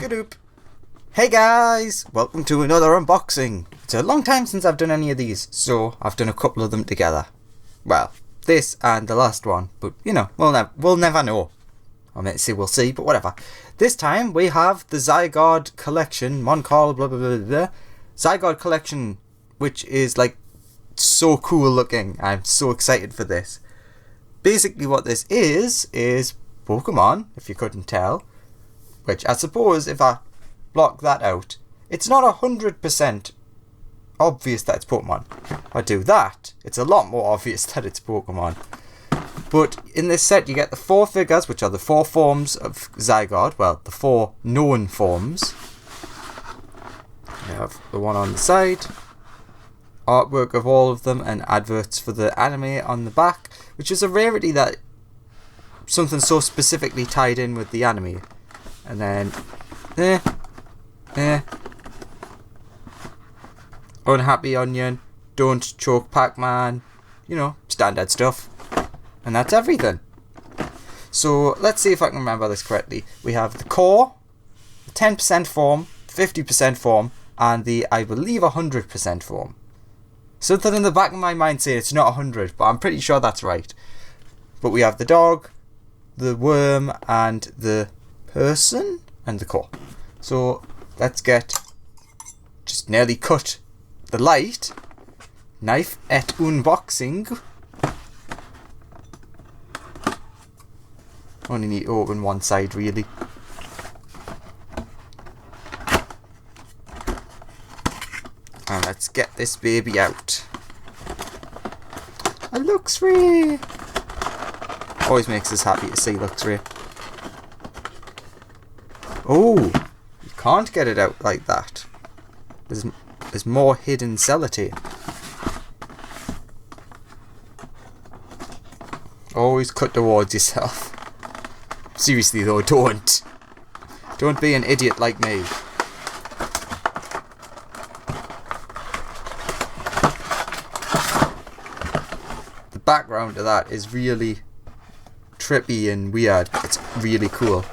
Skadoop. Hey guys, welcome to another unboxing. It's a long time since I've done any of these, so I've done a couple of them together. Well, this and the last one, but you know, we'll never know. I mean, we'll see, but whatever. This time we have the Zygarde Collection, Moncolle, blah blah blah blah. Zygarde Collection, which is like so cool looking. I'm so excited for this. Basically, what this is Pokémon, if you couldn't tell. Which I suppose if I block that out, it's not 100% obvious that it's Pokemon. If I do that, it's a lot more obvious that it's Pokemon. But in this set you get the 4 figures, which are the 4 forms of Zygarde. Well, the 4 known forms. You have the one on the side, artwork of all of them, and adverts for the anime on the back, which is a rarity that something so specifically tied in with the anime. And then, Unhappy Onion, Don't Choke Pac-Man, you know, standard stuff. And that's everything. So, let's see if I can remember this correctly. We have the core, the 10% form, 50% form, and the, I believe, 100% form. Something in the back of my mind saying it's not 100, but I'm pretty sure that's right. But we have the dog, the worm, and the person, and the core. So let's just nearly cut the light. Knife et unboxing. Only need to open one side really. And let's get this baby out. A Luxray! Always makes us happy to see Luxray. Oh, you can't get it out like that. There's more hidden sellotape. Always cut towards yourself. Seriously though, don't. Don't be an idiot like me. The background of that is really trippy and weird. It's really cool.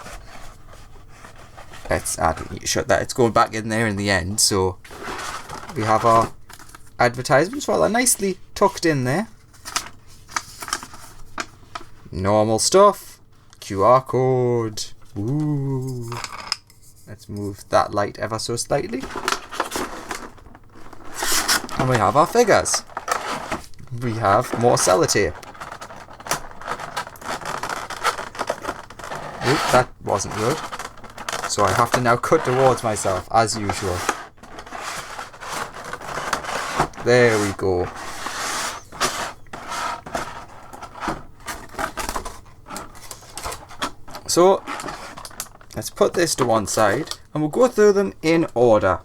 I don't need to shut that. It's going back in there in the end. So we have our advertisements. Well, they're nicely tucked in there. Normal stuff. QR code. Ooh. Let's move that light ever so slightly. And we have our figures. We have more sellotape. Oop, that wasn't good. So I have to now cut towards myself, as usual. There we go. So, let's put this to one side, and we'll go through them in order.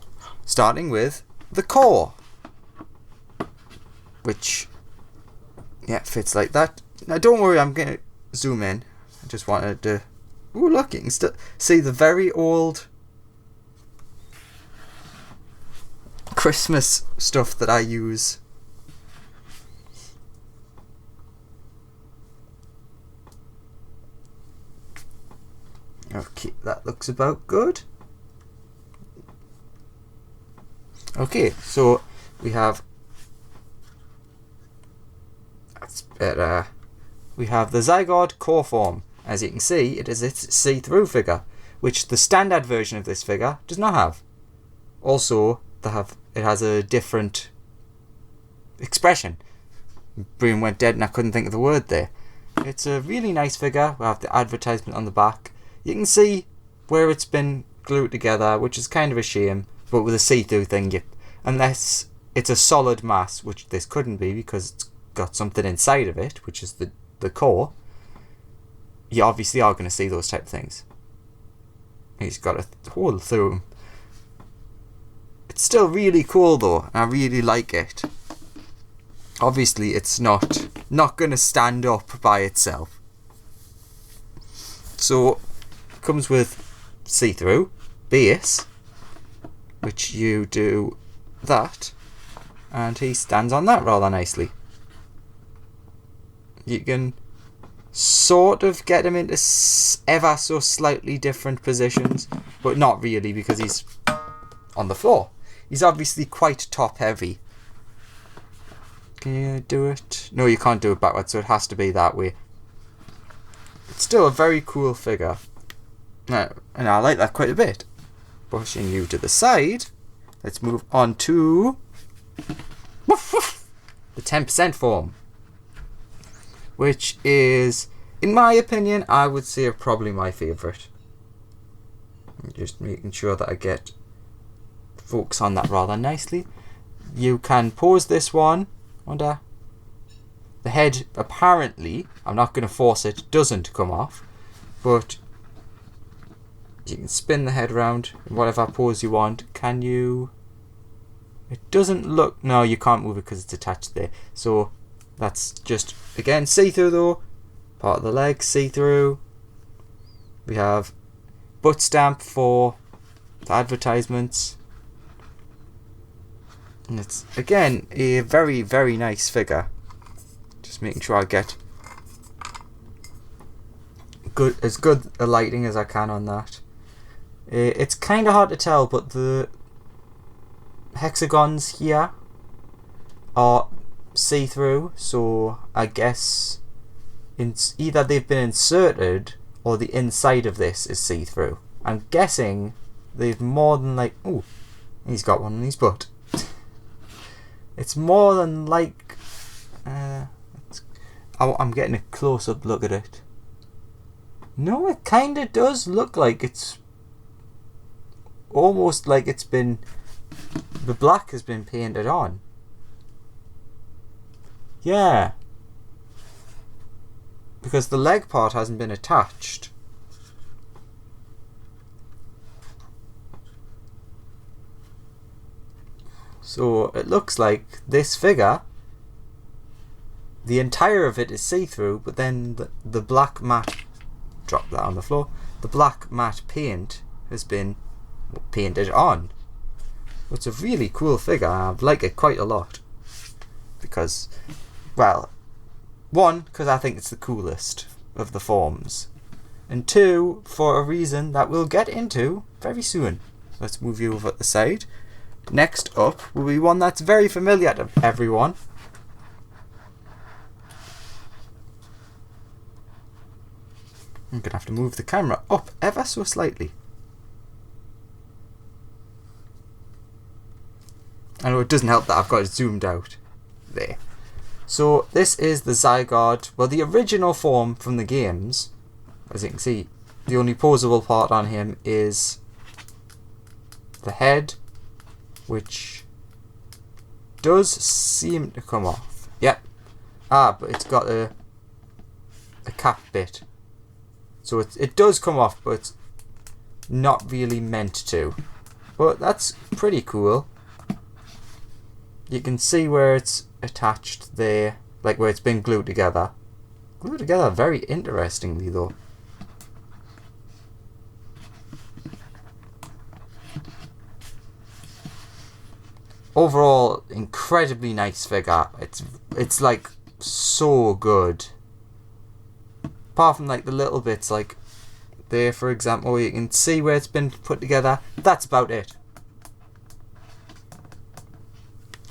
Starting with the core. Which, yeah, fits like that. Now don't worry, I'm going to zoom in. I just wanted to... Ooh, look, you can still see the very old Christmas stuff that I use. Okay, that looks about good. Okay, so we have... That's better. We have the Zygarde core form. As you can see, it is a see-through figure, which the standard version of this figure does not have. Also, it has a different expression. Brain went dead and I couldn't think of the word there. It's a really nice figure. We have the advertisement on the back. You can see where it's been glued together, which is kind of a shame, but with a see-through thing, unless it's a solid mass, which this couldn't be because it's got something inside of it, which is the core. You obviously are going to see those type of things. He's got a hole through him. It's still really cool though, and I really like it. Obviously it's not going to stand up by itself. So, it comes with see-through base, which you do that, and he stands on that rather nicely. You can sort of get him into ever so slightly different positions, but not really because he's on the floor. He's obviously quite top heavy. Can you do it? No, you can't do it backwards, so it has to be that way. It's still a very cool figure. And I like that quite a bit. Pushing you to the side. Let's move on to the 10% form. Which is, in my opinion, I would say probably my favourite. I'm just making sure that I get focus on that rather nicely. You can pose this one under the head. Apparently, I'm not going to force it, doesn't come off, but you can spin the head around in whatever pose you want. Can you? It doesn't look. No, you can't move it because it's attached there. So that's just, again, see-through though. Part of the leg, see-through. We have butt stamp for the advertisements. And it's, again, a very, very nice figure. Just making sure I get as good a lighting as I can on that. It's kind of hard to tell, but the hexagons here are see-through, so I guess either they've been inserted or the inside of this is see-through. I'm guessing they've more than like... Ooh, he's got one in his butt. It's more than like... I'm getting a close-up look at it. No, it kind of does look like it's almost like it's been... The black has been painted on. Yeah. Because the leg part hasn't been attached. So it looks like this figure, the entire of it is see-through, but then the black matte, drop that on the floor, the black matte paint has been painted on. It's a really cool figure. I like it quite a lot. Because, well, one, because I think it's the coolest of the forms. And two, for a reason that we'll get into very soon. Let's move you over at the side. Next up will be one that's very familiar to everyone. I'm going to have to move the camera up ever so slightly. I know it doesn't help that I've got it zoomed out. There. So this is the Zygarde, well, the original form from the games. As you can see, the only posable part on him is the head, which does seem to come off. Yep. But it's got a cap bit. So it does come off, but it's not really meant to. But that's pretty cool. You can see where it's attached there, like where it's been glued together. Glued together very interestingly though. Overall, incredibly nice figure. It's like so good. Apart from like the little bits like there, for example, you can see where it's been put together. That's about it.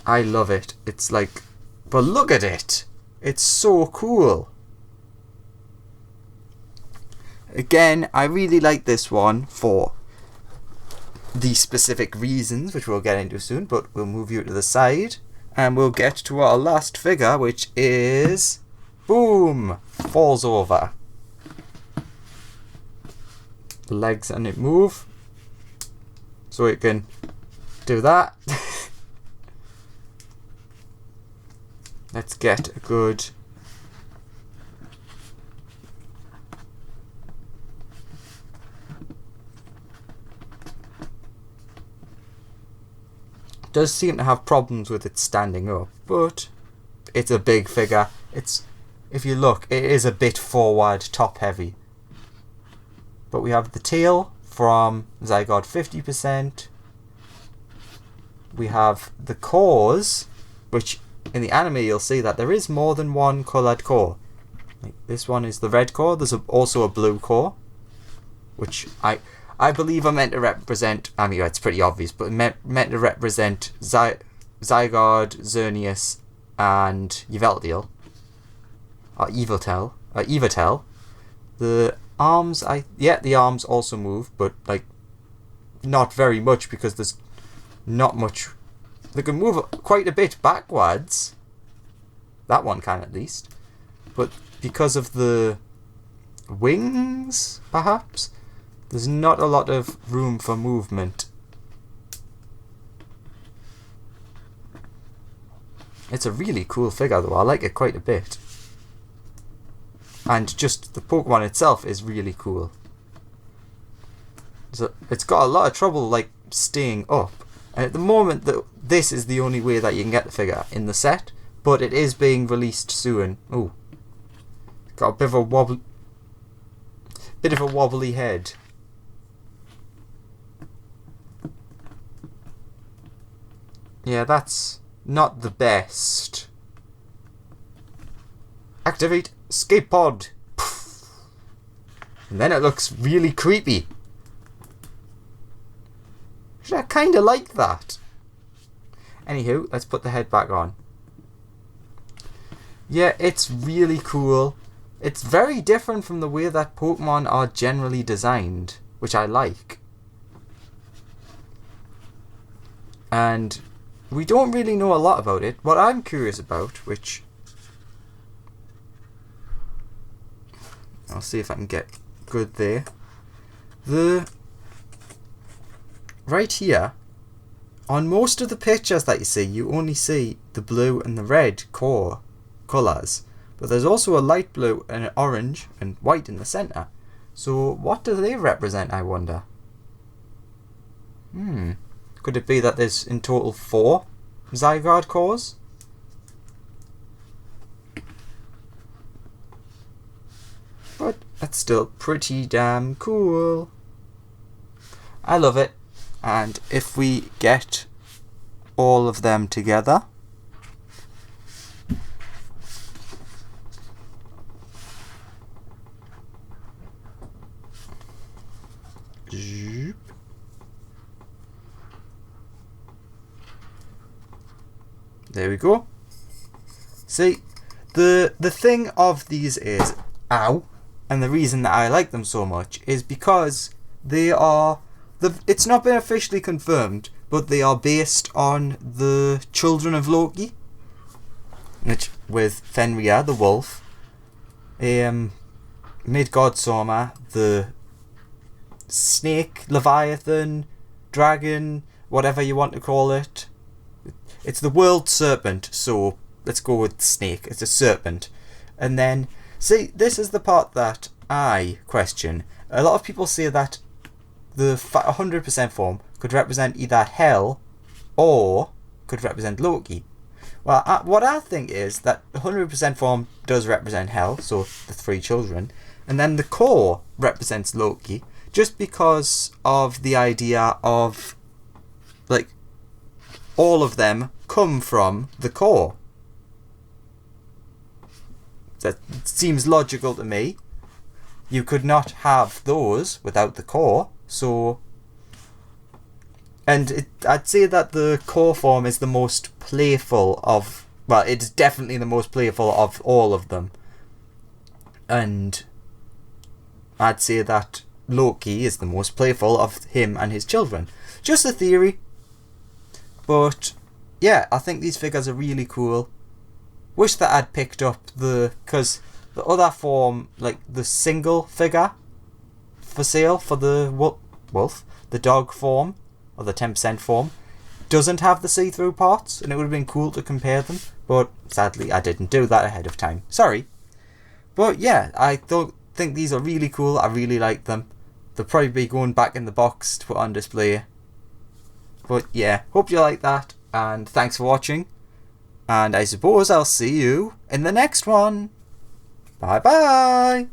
I love it. It's like, but look at it. It's so cool. Again, I really like this one for the specific reasons, which we'll get into soon, but we'll move you to the side and we'll get to our last figure, which is, boom, falls over. The legs and it move, so it can do that. Let's get a good does seem to have problems with it standing up, but it's a big figure. It's, if you look, it is a bit forward, top heavy. But we have the tail from Zygarde 50%. We have the cores, which in the anime you'll see that there is more than one coloured core. Like this one is the red core. There's also a blue core, which I believe are meant to represent. I mean, it's pretty obvious, but meant to represent Zygarde, Xerneas, and Yveltal. Or Yveltal. The arms, the arms also move, but like not very much because there's not much. They can move quite a bit backwards. That one can at least, but because of the wings, perhaps, there's not a lot of room for movement. It's a really cool figure though, I like it quite a bit. And just the Pokemon itself is really cool. So it's got a lot of trouble like staying up. And at the moment this is the only way that you can get the figure in the set, but it is being released soon. Ooh. Got a bit of a wobbly head. Yeah, that's not the best. Activate escape pod. And then it looks really creepy. I kind of like that. Anywho, let's put the head back on. Yeah, it's really cool. It's very different from the way that Pokemon are generally designed, which I like. And we don't really know a lot about it. What I'm curious about, which I'll see if I can get good there. Right here, on most of the pictures that you see, you only see the blue and the red core colours. But there's also a light blue and an orange and white in the centre. So what do they represent, I wonder? Could it be that there's in total 4 Zygarde cores? But that's still pretty damn cool. I love it. And if we get all of them together, there we go. See, the thing of these is, and the reason that I like them so much is because they are, it's not been officially confirmed, but they are based on the children of Loki, which with Fenrir the wolf, Midgårdsormr the snake, leviathan, dragon, whatever you want to call it. It's the world serpent, so let's go with snake. It's a serpent. And then, see, this is the part that I question. A lot of people say that the 100% form could represent either Hell or could represent Loki. Well, what I think is that the 100% form does represent Hell, so the 3 children, and then the core represents Loki, just because of the idea of, like, all of them come from the core. That seems logical to me. You could not have those without the core, so... And I'd say that the core form is the most playful of... Well, it's definitely the most playful of all of them. And I'd say that Loki is the most playful of him and his children. Just a theory. But yeah, I think these figures are really cool. Wish that I'd picked up because the other form, like the single figure for sale for the wolf, the dog form, or the 10% form, doesn't have the see-through parts, and it would have been cool to compare them, but sadly I didn't do that ahead of time. Sorry. But yeah, I think these are really cool. I really like them. They'll probably be going back in the box to put on display. But yeah, hope you like that, and thanks for watching. And I suppose I'll see you in the next one. Bye bye!